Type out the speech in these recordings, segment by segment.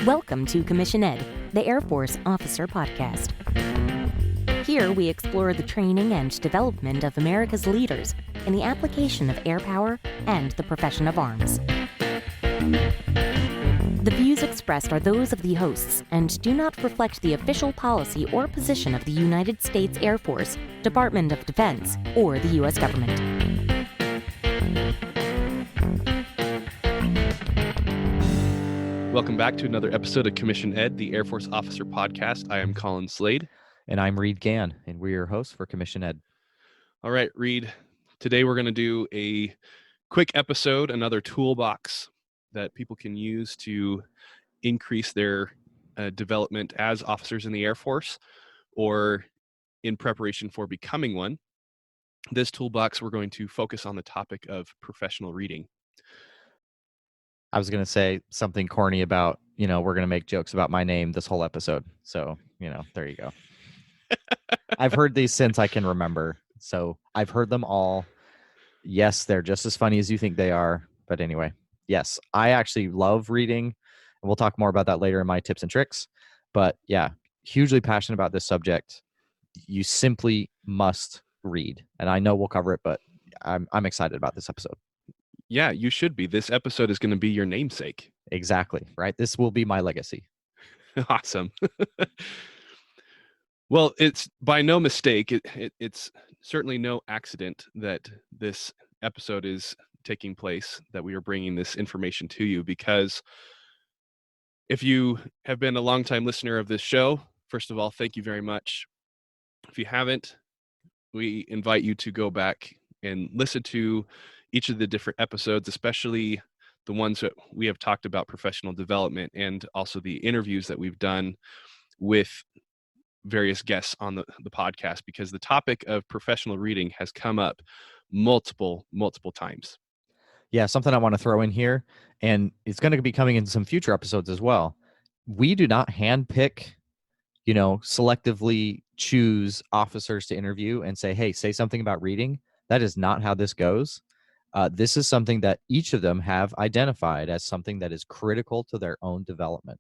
Welcome to Commission Ed, the Air Force Officer Podcast. Here we explore the training and development of America's leaders in the application of air power and the profession of arms. The views expressed are those of the hosts and do not reflect the official policy or position of the United States Air Force, Department of Defense, or the U.S. government. Welcome back to another episode of Commission Ed, the Air Force Officer Podcast. I am Colin Slade. And I'm Reed Gann, and we're your hosts for Commission Ed. All right, Reed, today we're going to do a quick episode, another toolbox that people can use to increase their development as officers in the Air Force or in preparation for becoming one. This toolbox, we're going to focus on the topic of professional reading. I was going to say something corny about, we're going to make jokes about my name this whole episode. So, there you go. I've heard these since I can remember. So I've heard them all. Yes, they're just as funny as you think they are. But anyway, yes, I actually love reading. And we'll talk more about that later in my tips and tricks. But yeah, hugely passionate about this subject. You simply must read. And I know we'll cover it, but I'm excited about this episode. Yeah, you should be. This episode is going to be your namesake. Exactly, right? This will be my legacy. Awesome. Well, it's by no mistake. It's certainly no accident that this episode is taking place, that we are bringing this information to you, because if you have been a longtime listener of this show, first of all, thank you very much. If you haven't, we invite you to go back and listen to each of the different episodes, especially the ones that we have talked about professional development, and also the interviews that we've done with various guests on the podcast, because the topic of professional reading has come up multiple times. Yeah, something I want to throw in here, and it's going to be coming in some future episodes as well. We do not handpick, selectively choose officers to interview and say, hey, say something about reading. That is not how this goes. This is something that each of them have identified as something that is critical to their own development.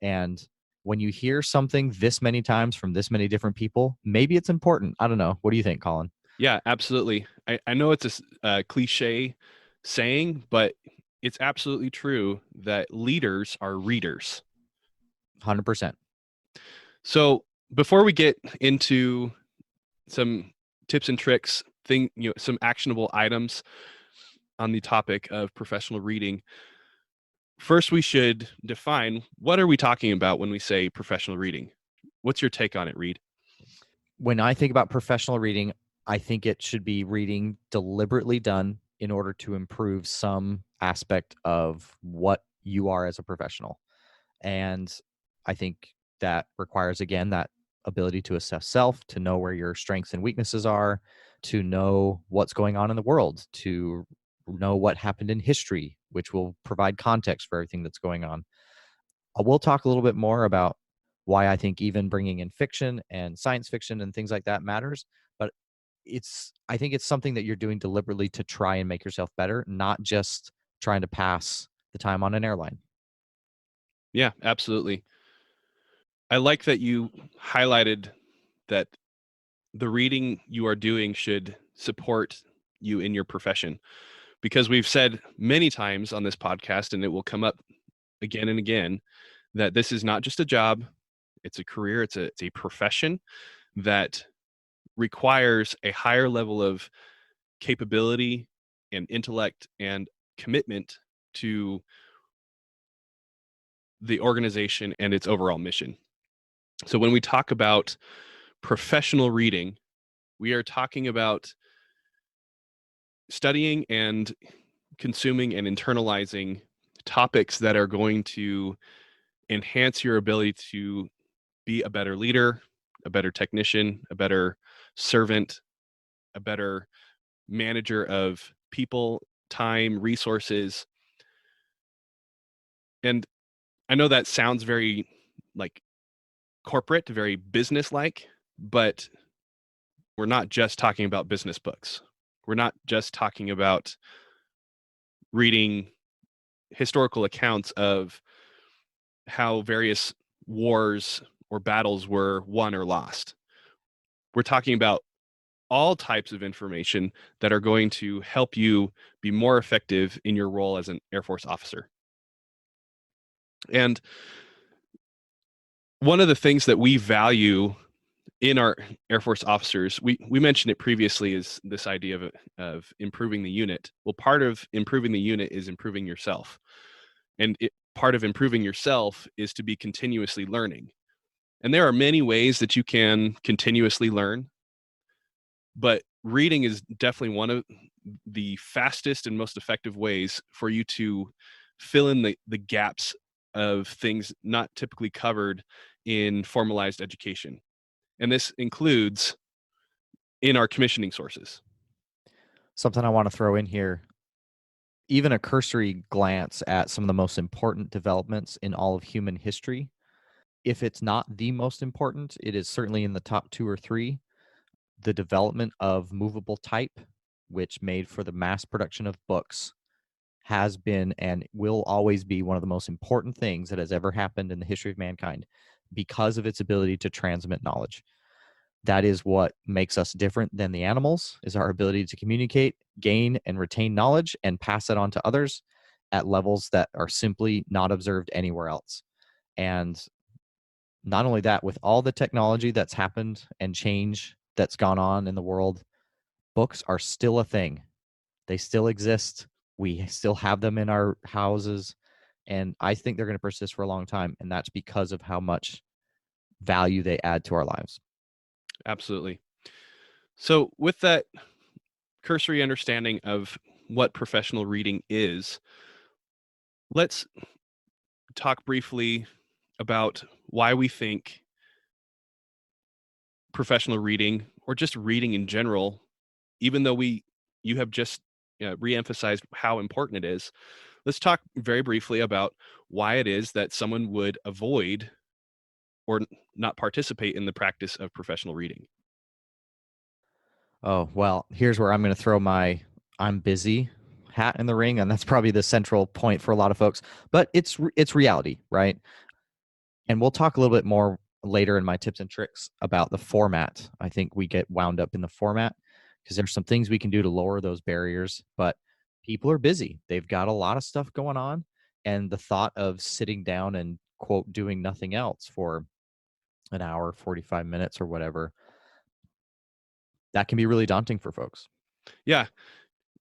And when you hear something this many times from this many different people, maybe it's important. I don't know. What do you think, Colin? Yeah, absolutely. I know it's a cliche saying, but it's absolutely true that leaders are readers. 100%. So before we get into some tips and tricks, some actionable items on the topic of professional reading, first we should define, what are we talking about when we say professional reading? What's your take on it, Reed? When I think about professional reading, I think it should be reading deliberately done in order to improve some aspect of what you are as a professional. And I think that requires, again, that ability to assess self, to know where your strengths and weaknesses are, to know what's going on in the world, to know what happened in history, which will provide context for everything that's going on. We'll talk a little bit more about why I think even bringing in fiction and science fiction and things like that matters. But I think it's something that you're doing deliberately to try and make yourself better, not just trying to pass the time on an airline. Yeah, absolutely. I like that you highlighted that the reading you are doing should support you in your profession, because we've said many times on this podcast, and it will come up again and again, that this is not just a job, it's a career, it's a profession that requires a higher level of capability and intellect and commitment to the organization and its overall mission. So when we talk about professional reading, we are talking about studying and consuming and internalizing topics that are going to enhance your ability to be a better leader, a better technician, a better servant, a better manager of people, time, resources. And I know that sounds very corporate, very business-like, but we're not just talking about business books. We're not just talking about reading historical accounts of how various wars or battles were won or lost. We're talking about all types of information that are going to help you be more effective in your role as an Air Force officer. And one of the things that we value in our Air Force officers, we mentioned it previously, is this idea of improving the unit. Well, part of improving the unit is improving yourself. And part of improving yourself is to be continuously learning. And there are many ways that you can continuously learn, but reading is definitely one of the fastest and most effective ways for you to fill in the gaps of things not typically covered in formalized education. And this includes in our commissioning sources. Something I want to throw in here, even a cursory glance at some of the most important developments in all of human history. If it's not the most important, it is certainly in the top 2 or 3. The development of movable type, which made for the mass production of books, has been and will always be one of the most important things that has ever happened in the history of mankind because of its ability to transmit knowledge. That is what makes us different than the animals, is our ability to communicate, gain, and retain knowledge and pass it on to others at levels that are simply not observed anywhere else. And not only that, with all the technology that's happened and change that's gone on in the world, books are still a thing. They still exist. We still have them in our houses. And I think they're going to persist for a long time. And that's because of how much value they add to our lives. Absolutely. So with that cursory understanding of what professional reading is, let's talk briefly about why we think professional reading, or just reading in general, even though you have just re-emphasized how important it is, let's talk very briefly about why it is that someone would avoid or not participate in the practice of professional reading. Oh, well, here's where I'm going to throw my I'm busy hat in the ring, and that's probably the central point for a lot of folks. But it's reality, right? And we'll talk a little bit more later in my tips and tricks about the format. I think we get wound up in the format because there's some things we can do to lower those barriers, but people are busy. They've got a lot of stuff going on, and the thought of sitting down and quote doing nothing else for an hour, 45 minutes or whatever, that can be really daunting for folks. Yeah.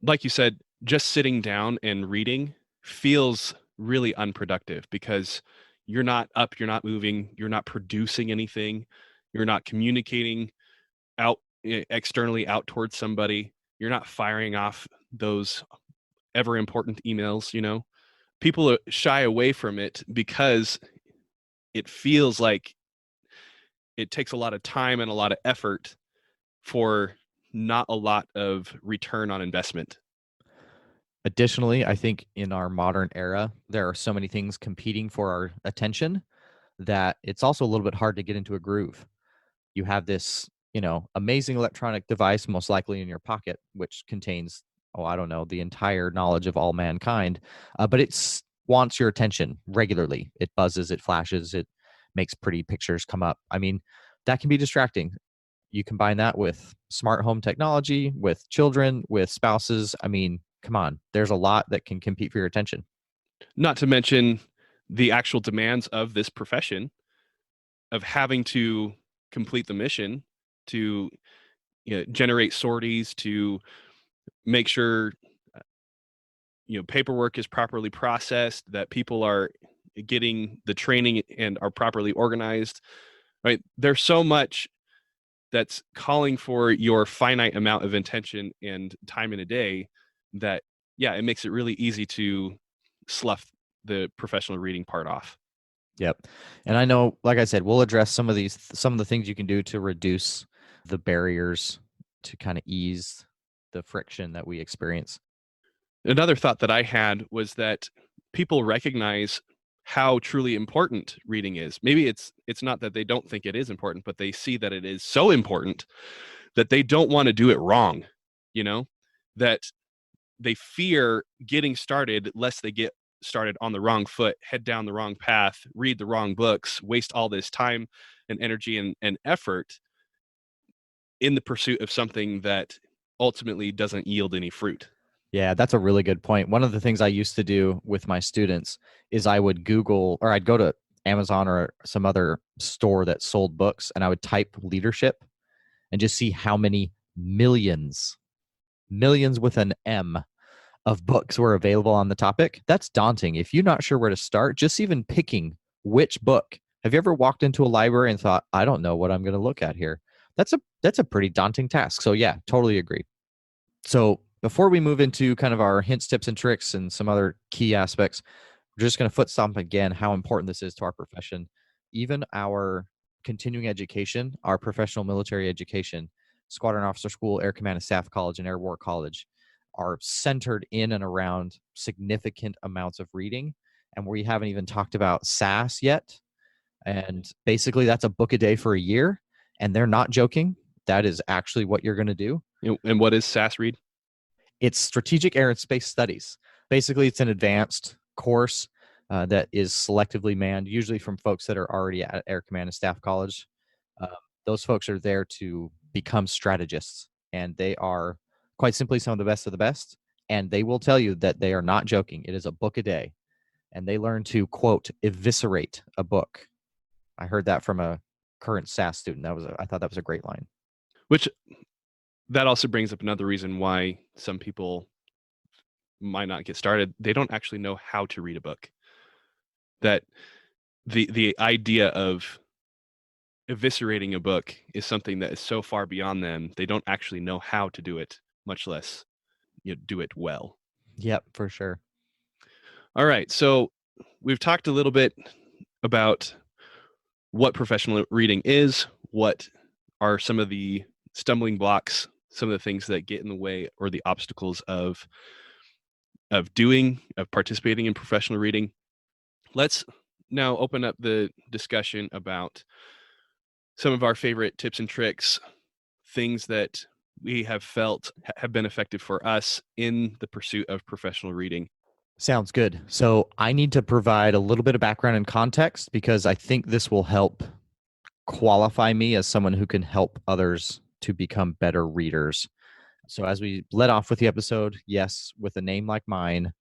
Like you said, just sitting down and reading feels really unproductive because you're not up, you're not moving, you're not producing anything, you're not communicating out externally out towards somebody, you're not firing off those ever important emails. People shy away from it because it feels like it takes a lot of time and a lot of effort for not a lot of return on investment. Additionally, I think in our modern era, there are so many things competing for our attention that it's also a little bit hard to get into a groove. You have this, amazing electronic device, most likely in your pocket, which contains, I don't know, the entire knowledge of all mankind, but it wants your attention regularly. It buzzes, it flashes, it makes pretty pictures come up. I mean, that can be distracting. You combine that with smart home technology, with children, with spouses. I mean, come on, there's a lot that can compete for your attention. Not to mention the actual demands of this profession of having to complete the mission, to generate sorties, to make sure paperwork is properly processed, that people are getting the training and are properly organized. Right? There's so much that's calling for your finite amount of attention and time in a day that, it makes it really easy to slough the professional reading part off. Yep. And I know, like I said, we'll address some of the things you can do to reduce the barriers, to kind of ease the friction that we experience. Another thought that I had was that people recognize how truly important reading is. Maybe it's not that they don't think it is important, but they see that it is so important that they don't want to do it wrong, that they fear getting started lest they get started on the wrong foot, head down the wrong path, read the wrong books, waste all this time and energy and effort in the pursuit of something that ultimately doesn't yield any fruit. Yeah, that's a really good point. One of the things I used to do with my students is I would Google, or I'd go to Amazon or some other store that sold books, and I would type leadership and just see how many millions with an M of books were available on the topic. That's daunting. If you're not sure where to start, just even picking which book. Have you ever walked into a library and thought, I don't know what I'm going to look at here? That's a pretty daunting task. So yeah, totally agree. So before we move into kind of our hints, tips, and tricks and some other key aspects, we're just going to foot stomp again how important this is to our profession. Even our continuing education, our professional military education, Squadron Officer School, Air Command and Staff College, and Air War College are centered in and around significant amounts of reading. And we haven't even talked about SAS yet. And basically, that's a book a day for a year. And they're not joking. That is actually what you're going to do. And what is SAS read? It's Strategic Air and Space Studies. Basically, it's an advanced course that is selectively manned, usually from folks that are already at Air Command and Staff College. Those folks are there to become strategists, and they are quite simply some of the best. And they will tell you that they are not joking. It is a book a day, and they learn to, quote, eviscerate a book. I heard that from a current SAS student. I thought that was a great line. Which that also brings up another reason why some people might not get started. They don't actually know how to read a book. That the idea of eviscerating a book is something that is so far beyond them. They don't actually know how to do it, much less do it well. Yep, for sure. All right. So we've talked a little bit about what professional reading is, what are some of the stumbling blocks, some of the things that get in the way or the obstacles of participating in professional reading. Let's now open up the discussion about some of our favorite tips and tricks, things that we have felt have been effective for us in the pursuit of professional reading. Sounds good. So I need to provide a little bit of background and context because I think this will help qualify me as someone who can help others to become better readers. So as we let off with the episode, yes, with a name like mine,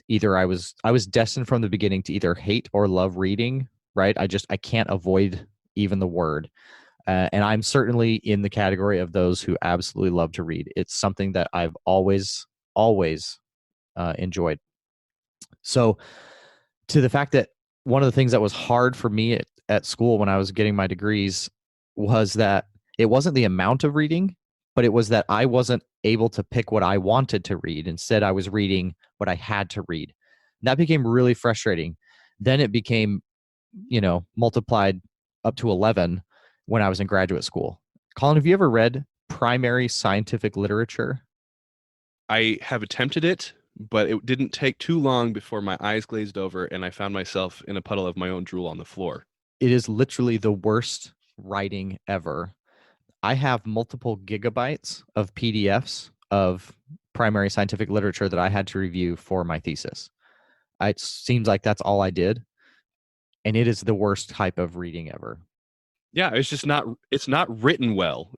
either I was destined from the beginning to either hate or love reading, right? I can't avoid even the word. And I'm certainly in the category of those who absolutely love to read. It's something that I've always enjoyed. So to the fact that one of the things that was hard for me at school when I was getting my degrees was that it wasn't the amount of reading, but it was that I wasn't able to pick what I wanted to read. Instead, I was reading what I had to read. And that became really frustrating. Then it became, multiplied up to 11 when I was in graduate school. Colin, have you ever read primary scientific literature? I have attempted it, but it didn't take too long before my eyes glazed over and I found myself in a puddle of my own drool on the floor. It is literally the worst writing ever. I have multiple gigabytes of PDFs of primary scientific literature that I had to review for my thesis. It seems like that's all I did. And it is the worst type of reading ever. Yeah, it's not written well.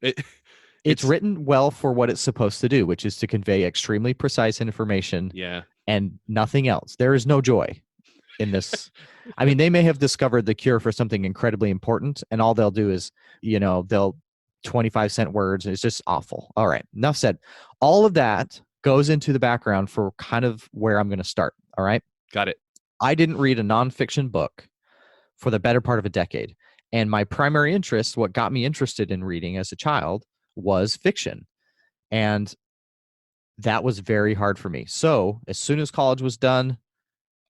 It's written well for what it's supposed to do, which is to convey extremely precise information. Yeah. And nothing else. There is no joy in this. I mean, they may have discovered the cure for something incredibly important, and all they'll do is, they'll 25-cent words, and it's just awful. All right, enough said. All of that goes into the background for kind of where I'm going to start. All right. Got it. I didn't read a nonfiction book for the better part of a decade. And my primary interest, what got me interested in reading as a child, was fiction. And that was very hard for me. So as soon as college was done,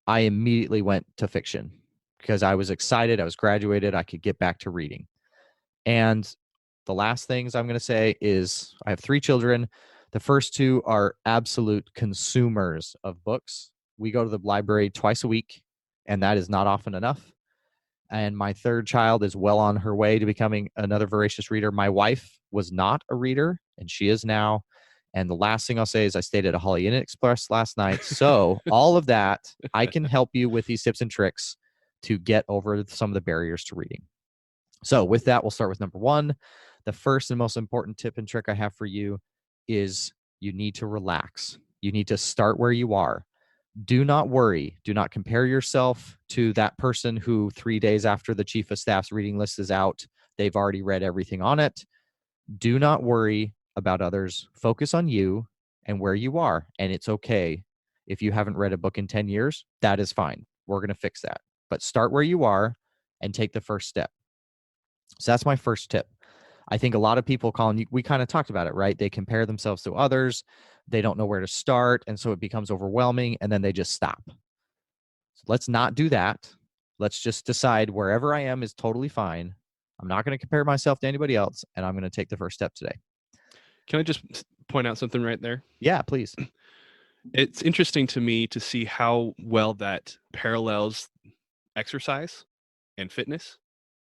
I immediately went to fiction because I was excited. I was graduated. I could get back to reading. And the last things I'm going to say is I have 3 children. The first 2 are absolute consumers of books. We go to the library twice a week, and that is not often enough. And my 3rd child is well on her way to becoming another voracious reader. My wife was not a reader, and she is now. And the last thing I'll say is I stayed at a Holiday Inn Express last night. So all of that, I can help you with these tips and tricks to get over some of the barriers to reading. So with that, we'll start with number one. The first and most important tip and trick I have for you is you need to relax. You need to start where you are. Do not worry. Do not compare yourself to that person who 3 days after the chief of staff's reading list is out, they've already read everything on it. Do not worry about others. Focus on you and where you are. And it's okay if you haven't read a book in 10 years. That is fine. We're going to fix that. But start where you are and take the first step. So that's my first tip. I think a lot of people, Colin, we kind of talked about it, right? They compare themselves to others. They don't know where to start. And so it becomes overwhelming and then they just stop. So let's not do that. Let's just decide wherever I am is totally fine. I'm not going to compare myself to anybody else, and I'm going to take the first step today. Can I just point out something right there? Yeah, please. It's interesting to me to see how well that parallels exercise and fitness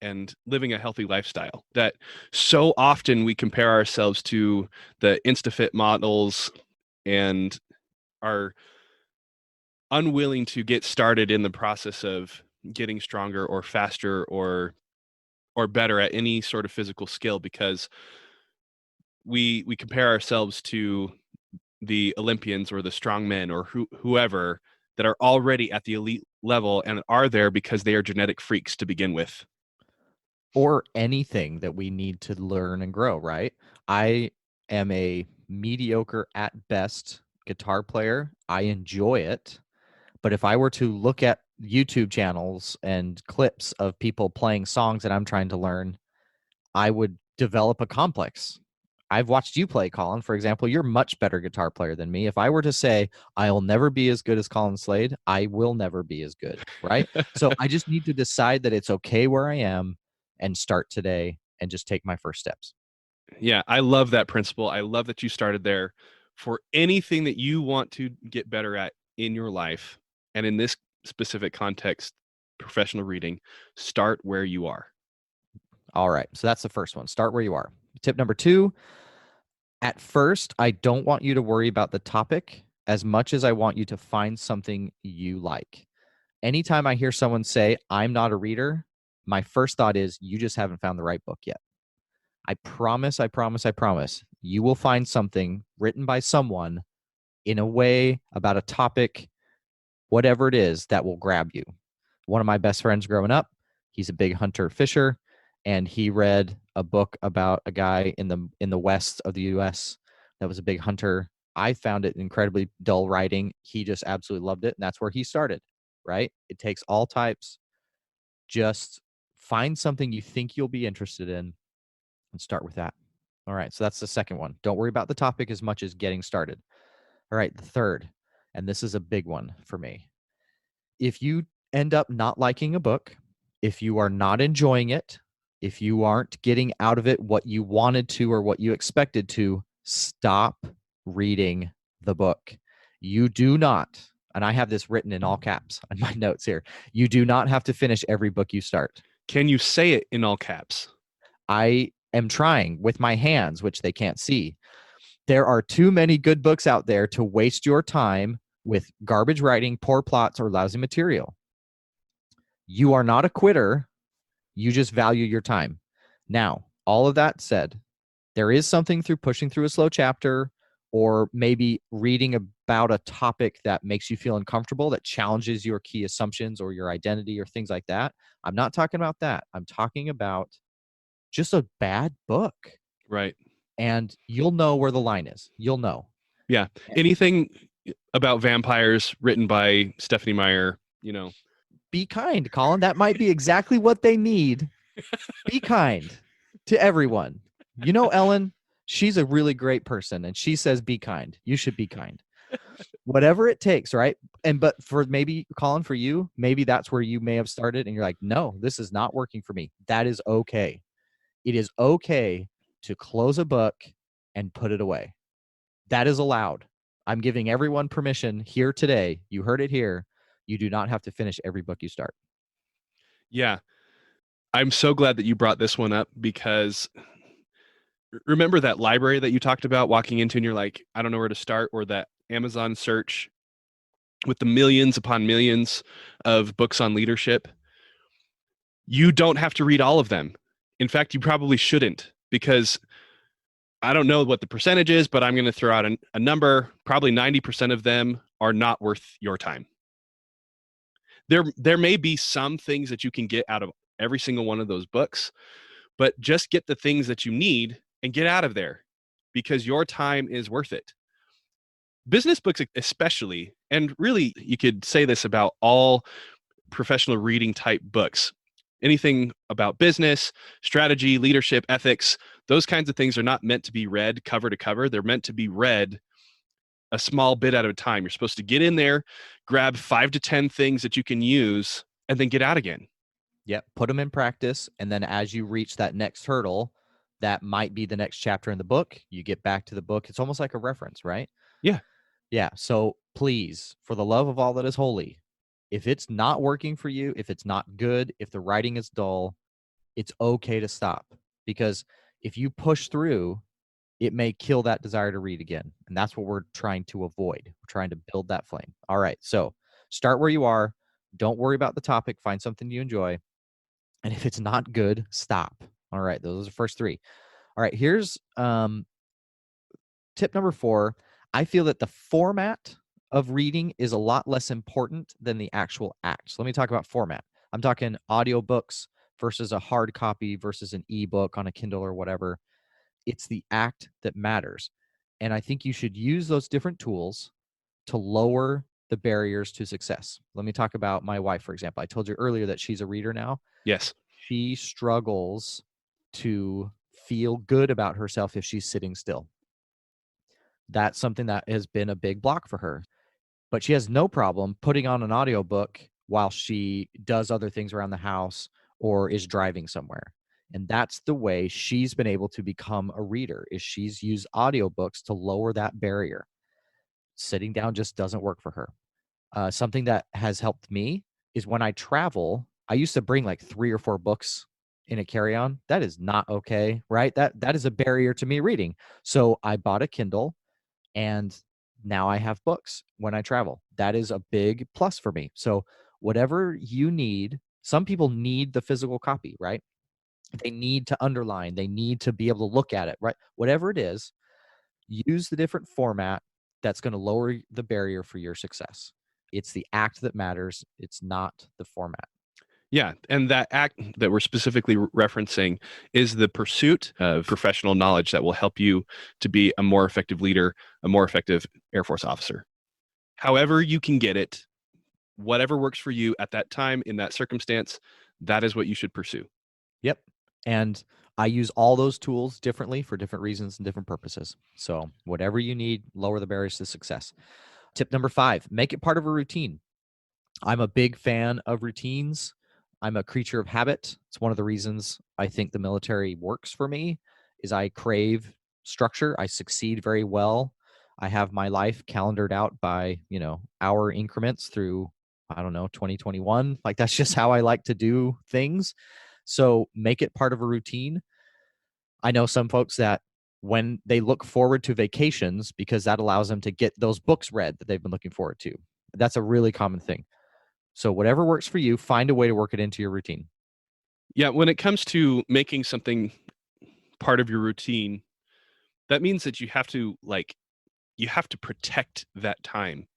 and living a healthy lifestyle. That so often we compare ourselves to the InstaFit models and are unwilling to get started in the process of getting stronger or faster or better at any sort of physical skill, because we compare ourselves to the Olympians or the strongmen or whoever that are already at the elite level and are there because they are genetic freaks to begin with. Or anything that we need to learn and grow, right? I am a mediocre at best guitar player. I enjoy it. But if I were to look at YouTube channels and clips of people playing songs that I'm trying to learn, I would develop a complex. I've watched you play, Colin. For example, you're a much better guitar player than me. If I were to say, I'll never be as good as Colin Slade, I will never be as good, right? So I just need to decide that it's okay where I am and start today and just take my first steps. Yeah, I love that principle. I love that you started there. For anything that you want to get better at in your life, and in this specific context, professional reading, start where you are. All right. So that's the first one. Start where you are. Tip number 2, at first, I don't want you to worry about the topic as much as I want you to find something you like. Anytime I hear someone say, I'm not a reader, my first thought is, you just haven't found the right book yet. I promise, you will find something written by someone in a way about a topic, whatever it is, that will grab you. One of my best friends growing up, he's a big hunter fisher, and he read a book about a guy in the west of the US that was a big hunter. I found it incredibly dull writing. He just absolutely loved it, and that's where he started, right? It takes all types. Just find something you think you'll be interested in and start with that. All right, so that's the second one. Don't worry about the topic as much as getting started. All right, the third, and this is a big one for me. If you end up not liking a book, if you are not enjoying it, if you aren't getting out of it what you wanted to or what you expected to, stop reading the book. You do not, and I have this written in all caps on my notes here, you do not have to finish every book you start. Can you say it in all caps? I am trying with my hands, which they can't see. There are too many good books out there to waste your time with garbage writing, poor plots, or lousy material. You are not a quitter. You just value your time. Now, all of that said, there is something through pushing through a slow chapter or maybe reading about a topic that makes you feel uncomfortable, that challenges your key assumptions or your identity or things like that. I'm not talking about that. I'm talking about just a bad book. Right. And you'll know where the line is. You'll know. Yeah. Anything about vampires written by Stephanie Meyer, Be kind, Colin. That might be exactly what they need. Be kind to everyone. You know, Ellen, she's a really great person, and she says be kind. You should be kind. Whatever it takes, right? But for maybe, Colin, for you, maybe that's where you may have started, and you're like, no, this is not working for me. That is okay. It is okay to close a book and put it away. That is allowed. I'm giving everyone permission here today. You heard it here. You do not have to finish every book you start. Yeah. I'm so glad that you brought this one up, because remember that library that you talked about walking into and you're like, I don't know where to start, or that Amazon search with the millions upon millions of books on leadership? You don't have to read all of them. In fact, you probably shouldn't, because I don't know what the percentage is, but I'm going to throw out a number. Probably 90% of them are not worth your time. There may be some things that you can get out of every single one of those books, but just get the things that you need and get out of there, because your time is worth it. Business books especially, and really you could say this about all professional reading type books. Anything about business, strategy, leadership, ethics, those kinds of things are not meant to be read cover to cover. They're meant to be read a small bit at a time. You're supposed to get in there, grab 5 to 10 things that you can use, and then get out again. Yep. Put them in practice. And then as you reach that next hurdle, that might be the next chapter in the book, you get back to the book. It's almost like a reference, right? Yeah. Yeah. So please, for the love of all that is holy, if it's not working for you, if it's not good, if the writing is dull, it's okay to stop. Because if you push through, it may kill that desire to read again. And that's what we're trying to avoid. We're trying to build that flame. All right. So start where you are. Don't worry about the topic. Find something you enjoy. And if it's not good, stop. All right. Those are the first 3. All right. Here's tip number 4. I feel that the format of reading is a lot less important than the actual act. So let me talk about format. I'm talking audiobooks versus a hard copy versus an ebook on a Kindle or whatever. It's the act that matters. And I think you should use those different tools to lower the barriers to success. Let me talk about my wife, for example. I told you earlier that she's a reader now. Yes. She struggles to feel good about herself if she's sitting still. That's something that has been a big block for her. But she has no problem putting on an audiobook while she does other things around the house or is driving somewhere. And that's the way she's been able to become a reader, is she's used audiobooks to lower that barrier. Sitting down just doesn't work for her. Something that has helped me is when I travel, I used to bring like 3 or 4 books in a carry-on. That is not okay, right? That is a barrier to me reading. So I bought a Kindle, and now I have books when I travel. That is a big plus for me. So whatever you need, some people need the physical copy, right? They need to underline, they need to be able to look at it, right? Whatever it is, use the different format that's going to lower the barrier for your success. It's the act that matters. It's not the format. Yeah. And that act that we're specifically referencing is the pursuit of professional knowledge that will help you to be a more effective leader, a more effective Air Force officer. However you can get it, whatever works for you at that time, in that circumstance, that is what you should pursue. Yep. And I use all those tools differently for different reasons and different purposes. So whatever you need, lower the barriers to success. Tip number 5, make it part of a routine. I'm a big fan of routines. I'm a creature of habit. It's one of the reasons I think the military works for me, is I crave structure. I succeed very well. I have my life calendared out by, hour increments through, 2021. Like, that's just how I like to do things. So make it part of a routine. I know some folks that when they look forward to vacations, because that allows them to get those books read that they've been looking forward to. That's a really common thing. So whatever works for you, find a way to work it into your routine. Yeah, when it comes to making something part of your routine, that means that you have to protect that time.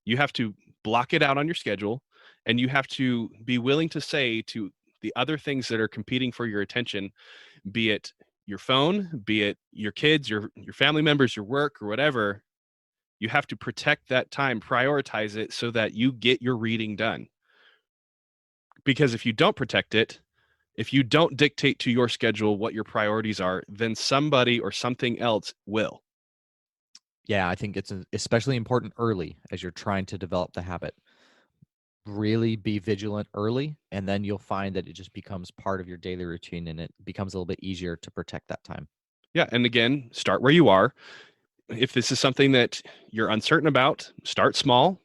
You have to block it out on your schedule, and you have to be willing to say to the other things that are competing for your attention, be it your phone, be it your kids, your family members, your work, or whatever, you have to protect that time, prioritize it so that you get your reading done. Because if you don't protect it, if you don't dictate to your schedule what your priorities are, then somebody or something else will. Yeah, I think it's especially important early as you're trying to develop the habit. Really be vigilant early, and then you'll find that it just becomes part of your daily routine, and it becomes a little bit easier to protect that time. Yeah, and again, start where you are. If this is something that you're uncertain about, start small.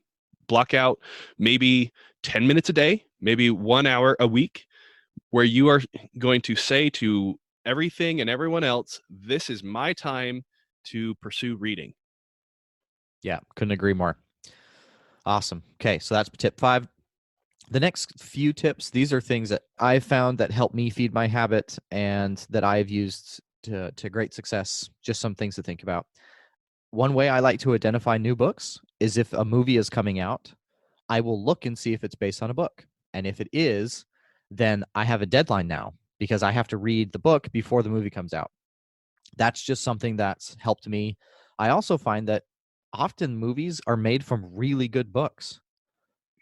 Block out maybe 10 minutes a day, maybe 1 hour a week, where you are going to say to everything and everyone else, this is my time to pursue reading. Yeah, couldn't agree more. Awesome. Okay, so that's tip 5. The next few tips, these are things that I've found that help me feed my habit and that I've used to great success. Just some things to think about. One way I like to identify new books is if a movie is coming out, I will look and see if it's based on a book. And if it is, then I have a deadline now because I have to read the book before the movie comes out. That's just something that's helped me. I also find that often movies are made from really good books.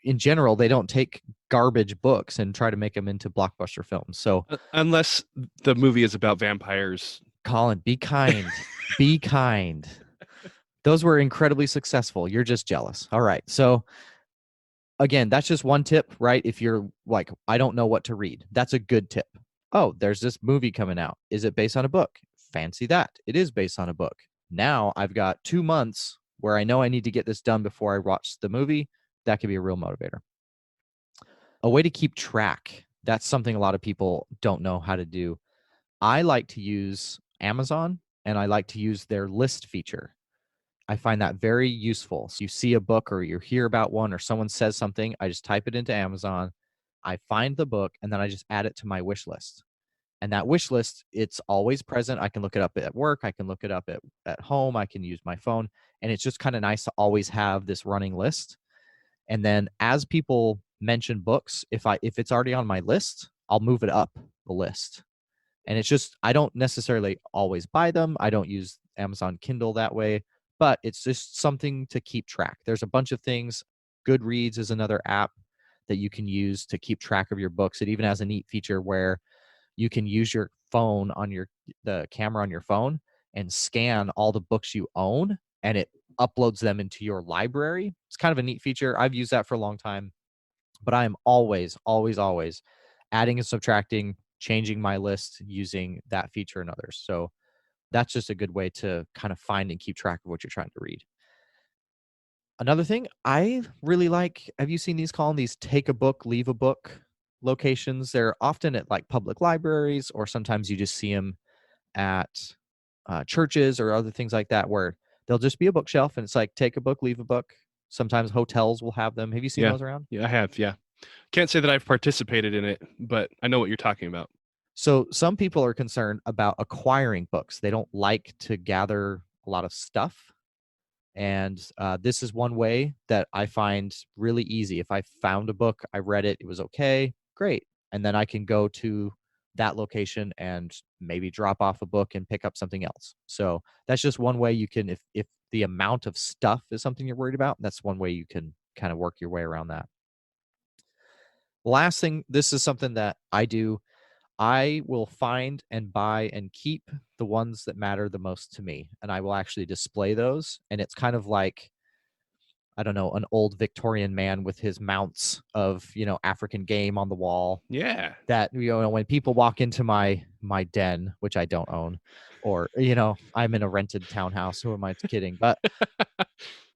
In general, they don't take garbage books and try to make them into blockbuster films. So, unless the movie is about vampires. Colin, be kind. Be kind. Those were incredibly successful. You're just jealous. All right. So, again, that's just one tip, right? If you're like, I don't know what to read, that's a good tip. Oh, there's this movie coming out. Is it based on a book? Fancy that. It is based on a book. Now I've got 2 months where I know I need to get this done before I watch the movie. That could be a real motivator. A way to keep track. That's something a lot of people don't know how to do. I like to use Amazon and I like to use their list feature. I find that very useful. So you see a book or you hear about one or someone says something, I just type it into Amazon, I find the book, and then I just add it to my wish list. And that wish list, it's always present. I can look it up at work. I can look it up at home. I can use my phone. And it's just kind of nice to always have this running list. And then as people mention books, if it's already on my list, I'll move it up the list. And it's just, I don't necessarily always buy them. I don't use Amazon Kindle that way, but it's just something to keep track. There's a bunch of things. Goodreads is another app that you can use to keep track of your books. It even has a neat feature where you can use your phone on the camera on your phone and scan all the books you own, and it uploads them into your library. It's kind of a neat feature. I've used that for a long time, but I am always, always, always adding and subtracting, changing my list using that feature and others. So that's just a good way to kind of find and keep track of what you're trying to read. Another thing I really like, have you seen these called these take a book, leave a book locations? They're often at like public libraries, or sometimes you just see them at churches or other things like that, where there'll just be a bookshelf and it's like take a book, leave a book. Sometimes hotels will have them. Have you seen those around? Yeah, I have. Yeah. Can't say that I've participated in it, but I know what you're talking about. So some people are concerned about acquiring books. They don't like to gather a lot of stuff. And this is one way that I find really easy. If I found a book, I read it, it was okay, great. And then I can go to that location and maybe drop off a book and pick up something else. So that's just one way you can, if the amount of stuff is something you're worried about, that's one way you can kind of work your way around that. Last thing, this is something that I do. I will find and buy and keep the ones that matter the most to me. And I will actually display those. And it's kind of like, I don't know, an old Victorian man with his mounts of, African game on the wall. Yeah. That, when people walk into my den, which I don't own, or, I'm in a rented townhouse, who am I kidding? But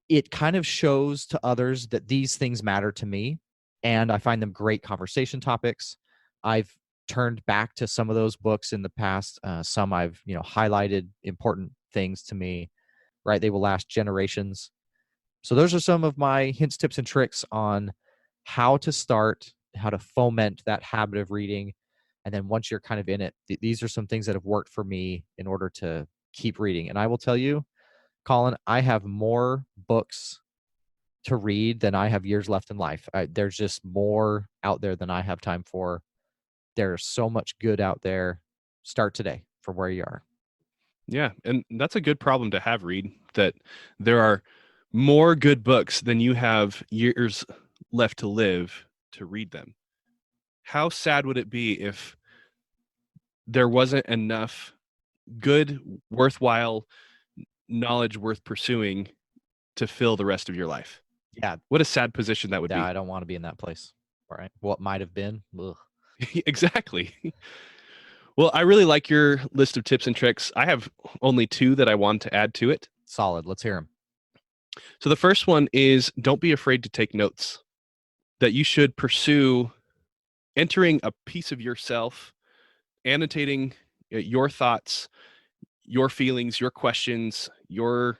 it kind of shows to others that these things matter to me. And I find them great conversation topics. I've turned back to some of those books in the past. Some I've, highlighted important things to me, right? They will last generations. So those are some of my hints, tips, and tricks on how to start, how to foment that habit of reading. And then once you're kind of in it, these are some things that have worked for me in order to keep reading. And I will tell you, Colin, I have more books to read than I have years left in life. There's just more out there than I have time for. There's so much good out there. Start today from where you are. Yeah, and that's a good problem to have, Reed, that there are more good books than you have years left to live to read them. How sad would it be if there wasn't enough good, worthwhile knowledge worth pursuing to fill the rest of your life? Yeah. What a sad position that would be. I don't want to be in that place. All right. What might have been. Ugh. Exactly. Well, I really like your list of tips and tricks. I have only 2 that I want to add to it. Solid. Let's hear them. So the first one is don't be afraid to take notes. That you should pursue entering a piece of yourself, annotating your thoughts, your feelings, your questions, your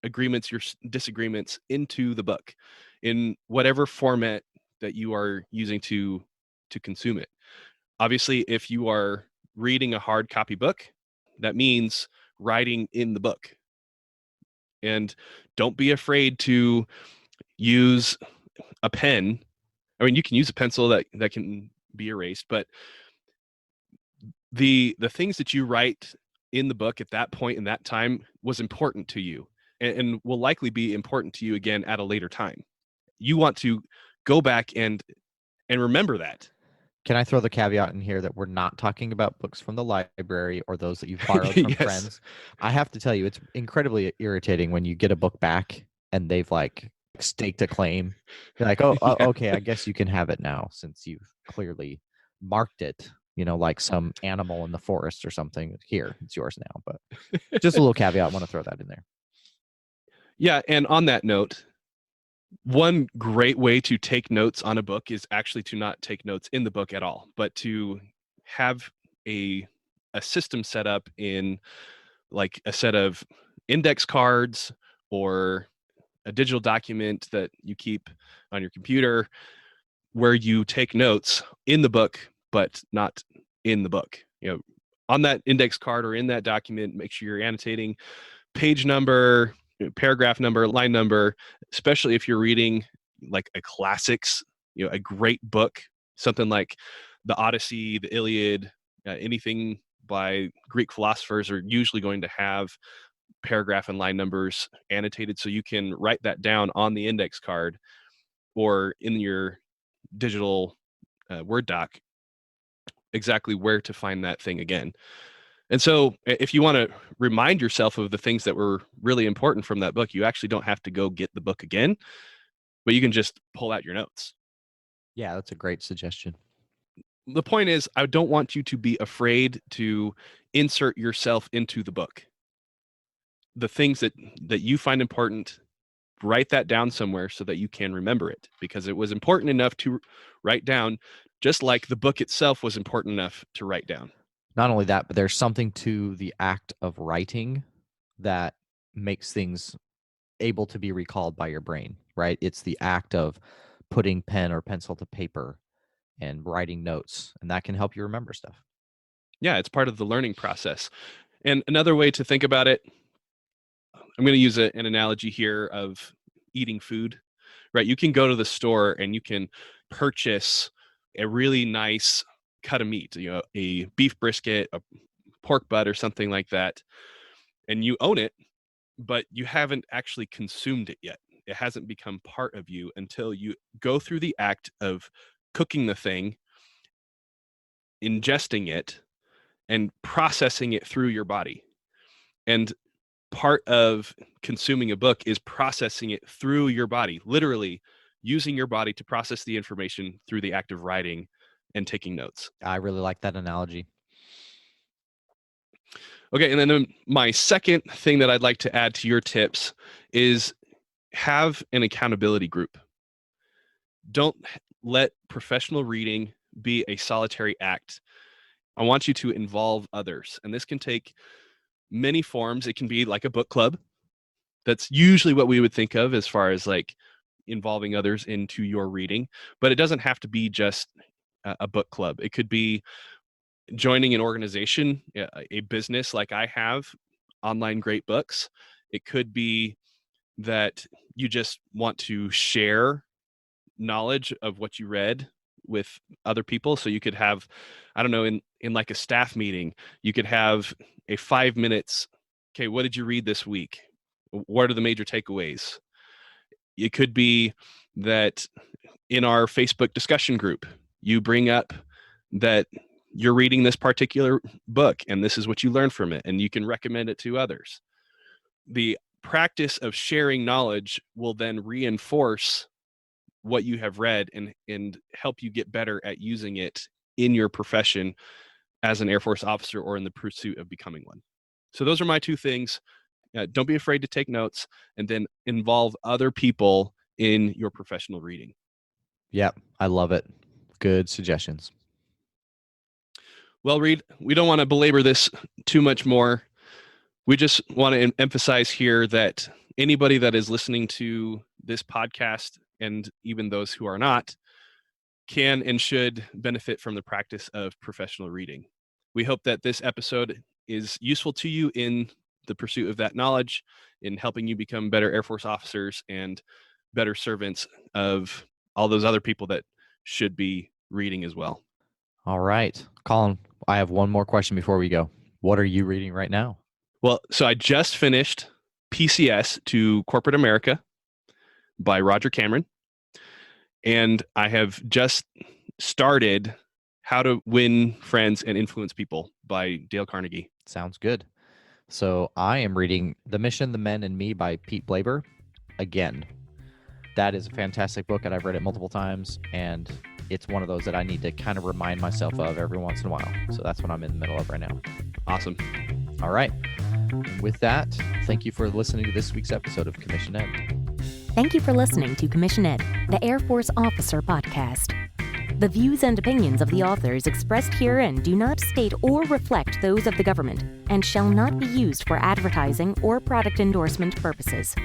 agreements, your disagreements into the book in whatever format that you are using to consume it. Obviously, if you are reading a hard copy book, that means writing in the book. And don't be afraid to use a pen. I mean, you can use a pencil that can be erased, but the things that you write in the book at that point in that time was important to you, and will likely be important to you again at a later time. You want to go back and remember that. Can I throw the caveat in here that we're not talking about books from the library or those that you've borrowed from Yes. friends? I have to tell you, it's incredibly irritating when you get a book back and they've like staked a claim. You're like, oh, Yeah. okay, I guess you can have it now since you've clearly marked it, like some animal in the forest or something. Here, it's yours now. But just a little caveat. I want to throw that in there. Yeah, and on that note, one great way to take notes on a book is actually to not take notes in the book at all, but to have a system set up in like a set of index cards or a digital document that you keep on your computer where you take notes in the book, but not in the book. On that index card or in that document, make sure you're annotating page number, paragraph number, line number, especially if you're reading like a classics, a great book, something like the Odyssey, the Iliad, anything by Greek philosophers are usually going to have paragraph and line numbers annotated, so you can write that down on the index card or in your digital Word doc exactly where to find that thing again. And so if you want to remind yourself of the things that were really important from that book, you actually don't have to go get the book again, but you can just pull out your notes. Yeah, that's a great suggestion. The point is, I don't want you to be afraid to insert yourself into the book. The things that you find important, write that down somewhere so that you can remember it, because it was important enough to write down, just like the book itself was important enough to write down. Not only that, but there's something to the act of writing that makes things able to be recalled by your brain, right? It's the act of putting pen or pencil to paper and writing notes, and that can help you remember stuff. Yeah, it's part of the learning process. And another way to think about it, I'm going to use an analogy here of eating food, right? You can go to the store and you can purchase a really nice cut of meat, a beef brisket, a pork butt, or something like that, and you own it, but you haven't actually consumed it yet. It hasn't become part of you until you go through the act of cooking the thing, ingesting it, and processing it through your body. And part of consuming a book is processing it through your body, literally using your body to process the information through the act of writing and taking notes. I really like that analogy. Okay, and then my second thing that I'd like to add to your tips is have an accountability group. Don't let professional reading be a solitary act. I want you to involve others, and this can take many forms. It can be like a book club. That's usually what we would think of as far as like involving others into your reading, but it doesn't have to be just a book club. It could be joining an organization, a business like I have, Online Great Books. It could be that you just want to share knowledge of what you read with other people. So you could have, I don't know, in like a staff meeting, you could have a 5 minutes. Okay, what did you read this week? What are the major takeaways? It could be that in our Facebook discussion group, you bring up that you're reading this particular book and this is what you learned from it, and you can recommend it to others. The practice of sharing knowledge will then reinforce what you have read and help you get better at using it in your profession as an Air Force officer or in the pursuit of becoming one. So those are my two things. Don't be afraid to take notes, and then involve other people in your professional reading. Yep, I love it. Good suggestions. Well, Reed, we don't want to belabor this too much more. We just want to emphasize here that anybody that is listening to this podcast, and even those who are not, can and should benefit from the practice of professional reading. We hope that this episode is useful to you in the pursuit of that knowledge, in helping you become better Air Force officers and better servants of all those other people that should be reading as well. All right. Colin, I have one more question before we go. What are you reading right now? Well, so I just finished PCS to Corporate America by Roger Cameron. And I have just started How to Win Friends and Influence People by Dale Carnegie. Sounds good. So I am reading The Mission, the Men, and Me by Pete Blaber again. That is a fantastic book, and I've read it multiple times, and it's one of those that I need to kind of remind myself of every once in a while. So that's what I'm in the middle of right now. Awesome. All right. With that, thank you for listening to this week's episode of Commission Ed. Thank you for listening to Commission Ed, the Air Force Officer Podcast. The views and opinions of the authors expressed herein do not state or reflect those of the government and shall not be used for advertising or product endorsement purposes.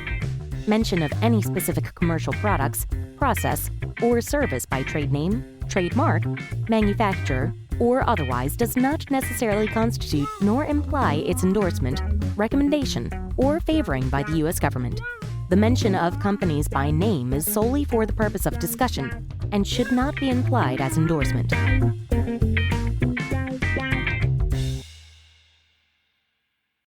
Mention of any specific commercial products, process, or service by trade name, trademark, manufacturer, or otherwise does not necessarily constitute nor imply its endorsement, recommendation, or favoring by the U.S. government. The mention of companies by name is solely for the purpose of discussion and should not be implied as endorsement.